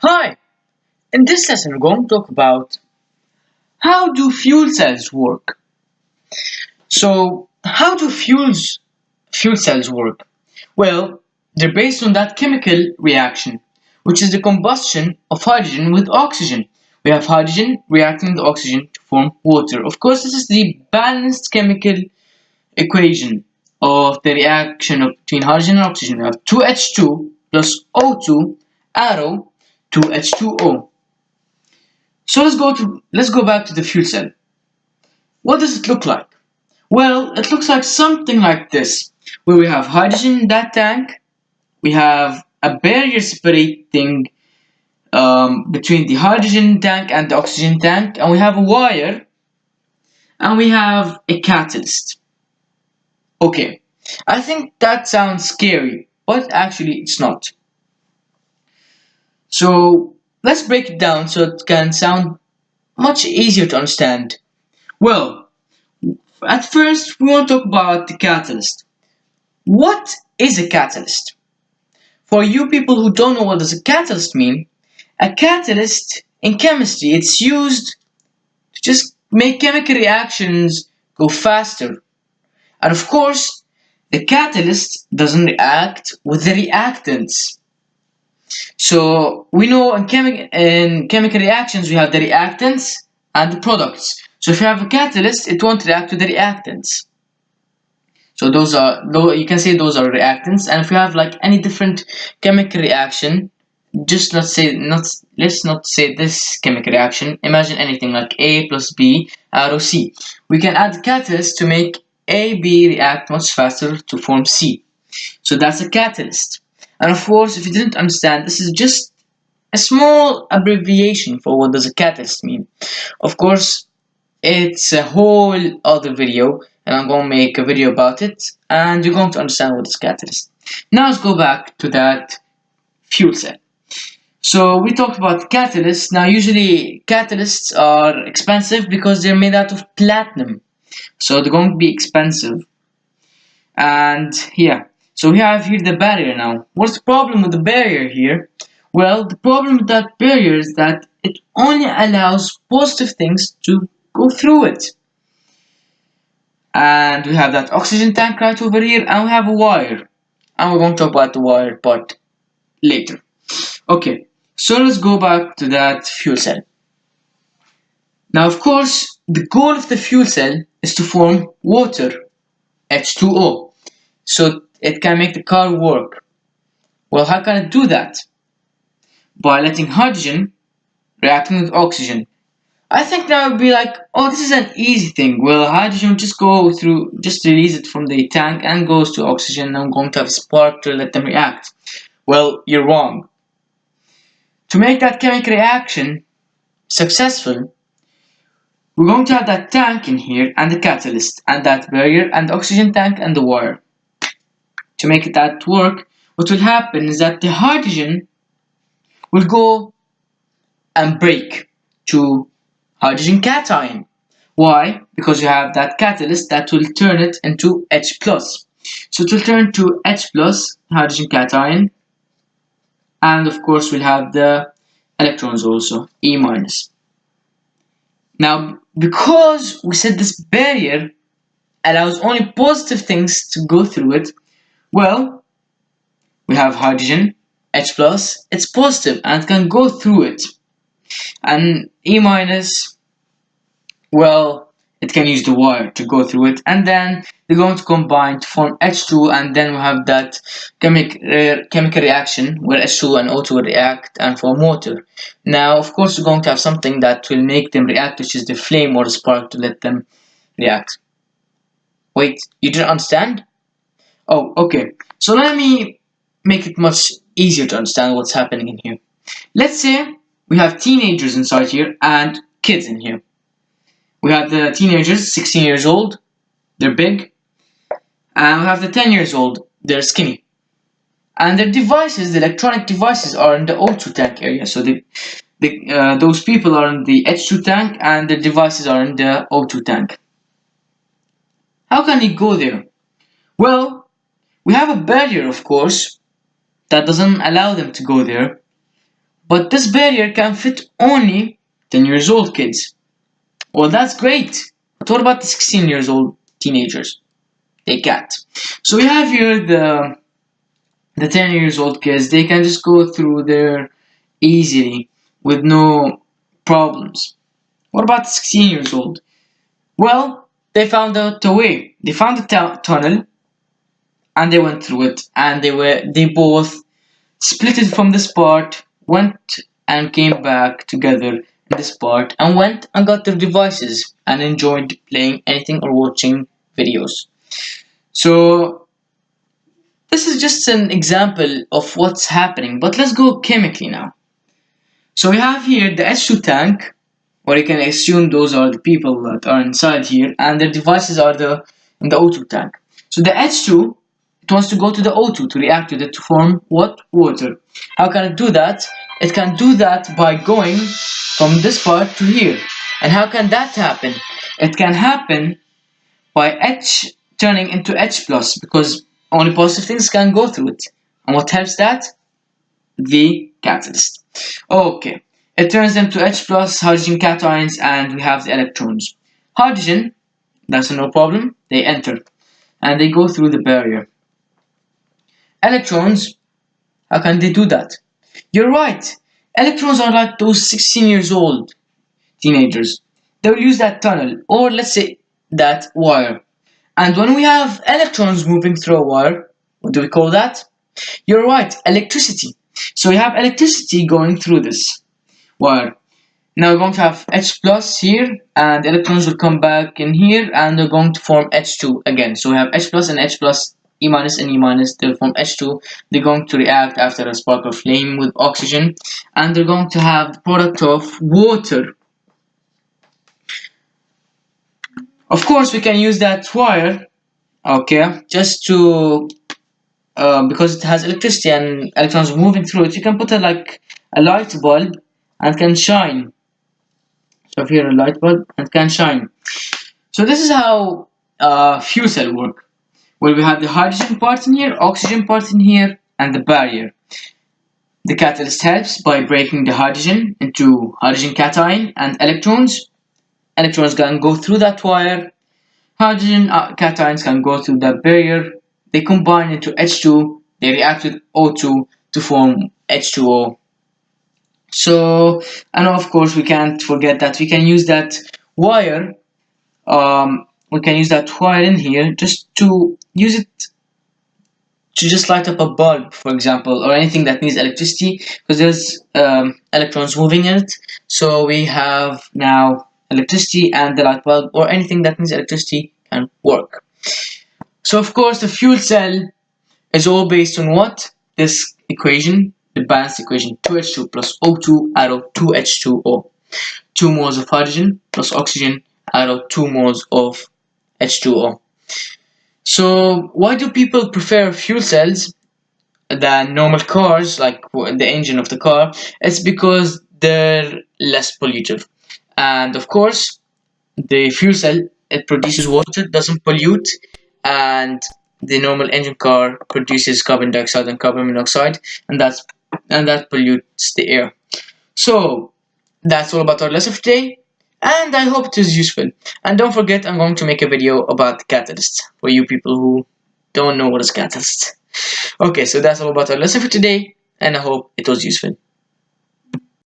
Hi! In this lesson, we're going to talk about how do fuel cells work. So, how do fuel cells work? Well, they're based on that chemical reaction, which is the combustion of hydrogen with oxygen. We have hydrogen reacting with oxygen to form water. Of course, this is the balanced chemical equation of the reaction between hydrogen and oxygen. We have 2H2 plus O2 arrow 2H2O. So let's go back to the fuel cell. What does it look like? Well, it looks like something like this, where we have hydrogen in that tank, we have a barrier separating between the hydrogen tank and the oxygen tank, and we have a wire, and we have a catalyst. Okay, I think that sounds scary, but actually it's not. So let's break it down so it can sound much easier to understand. Well, at first, we want to talk about the catalyst. What is a catalyst? For you people who don't know what does a catalyst mean, a catalyst in chemistry, it's used to just make chemical reactions go faster. And of course, the catalyst doesn't react with the reactants. So we know in chemical reactions we have the reactants and the products. So if you have a catalyst, it won't react with the reactants. So you can say those are reactants. And if you have like any different chemical reaction, let's not say this chemical reaction. Imagine anything like A plus B arrow C. We can add catalyst to make A B react much faster to form C. So that's a catalyst. And of course, if you didn't understand, this is just a small abbreviation for what does a catalyst mean. Of course, it's a whole other video, and I'm going to make a video about it, and you're going to understand what is catalyst. Now let's go back to that fuel cell. So we talked about catalysts. Now usually catalysts are expensive because they're made out of platinum, so they're going to be expensive. And yeah, so we have here the barrier now. What's the problem with the barrier here? Well, the problem with that barrier is that it only allows positive things to go through it. And we have that oxygen tank right over here, and we have a wire. And we're going to talk about the wire part later. Okay, so let's go back to that fuel cell. Now, of course, the goal of the fuel cell is to form water, H2O, so it can make the car work. Well, how can it do that? By letting hydrogen reacting with oxygen. I think that would be like, oh, this is an easy thing. Well, hydrogen will just release it from the tank and goes to oxygen, and I'm going to have a spark to let them react. Well, you're wrong. To make that chemical reaction successful, we're going to have that tank in here and the catalyst and that barrier and the oxygen tank and the wire. To make that work, what will happen is that the hydrogen will go and break to hydrogen cation. Why? Because you have that catalyst that will turn it into H+. So it will turn to H+, hydrogen cation, and of course we'll have the electrons also, E-. Now, because we said this barrier allows only positive things to go through it, well, we have hydrogen, H+, it's positive and it can go through it. And E-, well, it can use the wire to go through it, and then they're going to combine to form H2, and then we have that chemical reaction where H2 and O2 react and form water. Now, of course, we're going to have something that will make them react, which is the flame or the spark to let them react. Wait, you didn't understand? Oh, okay. So let me make it much easier to understand what's happening in here. Let's say we have teenagers inside here and kids in here. We have the teenagers, 16 years old, they're big, and we have the 10 years old, they're skinny. And their devices, the electronic devices, are in the O2 tank area. So those people are in the H2 tank and the devices are in the O2 tank. How can they go there? Well, we have a barrier, of course, that doesn't allow them to go there. But this barrier can fit only 10 years old kids. Well, that's great. But what about the 16 years old teenagers? They can't. So we have here the 10 years old kids. They can just go through there easily with no problems. What about the 16 years old? Well, they found out a way. They found a tunnel and they went through it, and they both split it from this part, went and came back together in this part, and went and got their devices and enjoyed playing anything or watching videos. So this is just an example of what's happening, but let's go chemically now. So we have here the H2 tank, or you can assume those are the people that are inside here, and their devices are in the O2 tank. So the H2, it wants to go to the O2 to react with it to form what? Water. How can it do that? It can do that by going from this part to here. And how can that happen? It can happen by H turning into H plus, because only positive things can go through it. And what helps that? The catalyst. Okay, it turns them to H plus hydrogen cations, and we have the electrons. Hydrogen, that's no problem, they enter and they go through the barrier. Electrons, how can they do that? You're right, electrons are like those 16 years old teenagers. They will use that tunnel, or let's say that wire. And when we have electrons moving through a wire, what do we call that? You're right, electricity. So we have electricity going through this wire. Now we're going to have H plus here, and the electrons will come back in here, and they're going to form H2 again. So we have H plus and H plus, E minus and E minus, they'll form H2. They're going to react after a spark or flame with oxygen, and they're going to have the product of water. Of course, we can use that wire, okay, just to because it has electricity and electrons moving through it. You can put it like a light bulb and can shine. So here a light bulb and can shine. So this is how fuel cell work. Well, we have the hydrogen part in here, oxygen part in here, and the barrier. The catalyst helps by breaking the hydrogen into hydrogen cation and electrons. Electrons can go through that wire. Hydrogen cations can go through that barrier. They combine into H2. They react with O2 to form H2O. So, and of course we can't forget that we can use that wire. We can use that wire in here just to use it to just light up a bulb, for example, or anything that needs electricity, because there's electrons moving in it. So we have now electricity, and the light bulb or anything that needs electricity can work. So of course the fuel cell is all based on what? This equation, the balanced equation, 2H2 plus O2 arrow 2H2O. 2 moles of hydrogen plus oxygen arrow 2 moles of H2O. So why do people prefer fuel cells than normal cars, like the engine of the car? It's because they're less pollutive. And of course, the fuel cell, it produces water, doesn't pollute, and the normal engine car produces carbon dioxide and carbon monoxide, and that pollutes the air. So that's all about our lesson for today, and I hope it was useful. And don't forget, I'm going to make a video about catalysts for you people who don't know what is catalyst. Okay, so that's all about our lesson for today, and I hope it was useful.